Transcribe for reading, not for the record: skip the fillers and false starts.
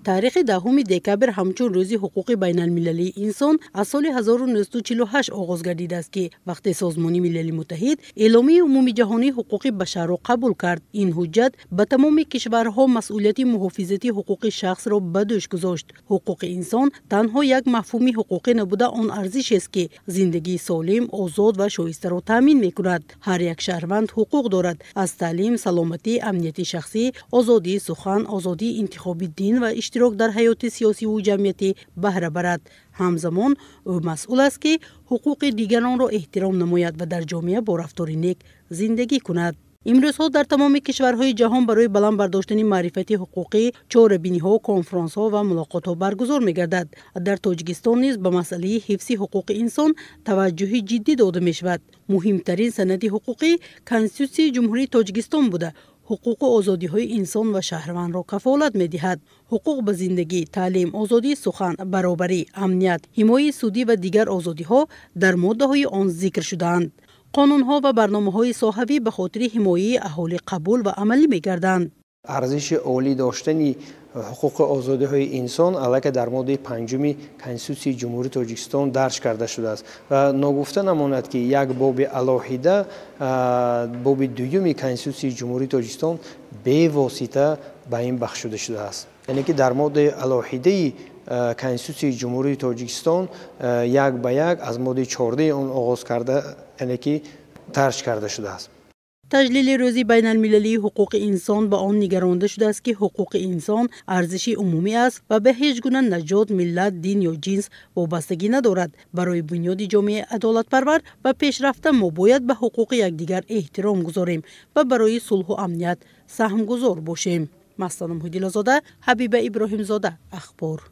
تاریخ 10 دکامبر همچون روز حقوق بین المللی انسان از سال 1948 آغاز گردیده است که وقتی سازمان ملل متحد اعلامیه عمومی جهانی حقوق بشر را قبول کرد. این حجت به تمام کشورها مسئولیت محافظت حقوق شخص را به دوش گذاشت. حقوق انسان تنها یک مفهوم حقوقی نبوده، آن ارزش است که زندگی سالم، آزاد و شایسته را تامین می‌کند. هر یک شهروند حقوق دارد، از تعلیم، سلامتی، امنیت شخصی، آزادی سخن، آزادی انتخاب دین و اشتراک در حیات سیاسی و جمعیتی بهره برد. همزمان او مسئول است که حقوق دیگران را احترام نماید و در جامعه با رفتار نیک زندگی کند. امروزها در تمام کشورهای جهان برای بلند برداشتن معرفت حقوقی چهاره‌بینی‌ها، کنفرانس‌ها و ملاقات‌ها برگزار می‌گردد. در تاجیکستان نیز به مسئله حفظ حقوق انسان توجه جدی داده می‌شود. مهمترین سند حقوقی کنستیتوسیون جمهوری تاجیکستان بوده. حقوق و آزادی‌های انسان و شهروند را کفالت می‌دهد. حقوق به زندگی، تعلیم، آزادی سخن، برابری، امنیت، حمایت سودی و دیگر آزادی‌ها در ماده‌های آن ذکر شده‌اند. قانون‌ها و برنامه‌های صاحبی به خاطر حمایت اهالی قبول و عملی می‌گردند. ارزش عالی داشتن حقوق آزادی‌های انسان علاوه در ماده 5 کنستیتوسیون جمهوری تاجیکستان درج کرده شده است و ناگفته نماند که یک باب علاوه باب دوم کنستیتوسیون جمهوری تاجیکستان به واسطه به این بخشیده شده است. یعنی که در ماده علاوه کنستیتوسیون جمهوری تاجیکستان یک به یک از ماده 14 آن آغاز کرده، یعنی که درج کرده شده است. تجلیل روز بین المللی حقوق انسان به آن نگرانده شده است که حقوق انسان ارزش عمومی است و به هیچ گونه نژاد، ملت، دین یا جنس وابستگی ندارد. برای بنیاد جامعه عدالت پرور و پیشرفت ما باید به حقوق یکدیگر احترام گذاریم و برای صلح و امنیت سهم گذار باشیم. مستانم هدیل زاده، حبیبه ابراهیم زاده، اخبار.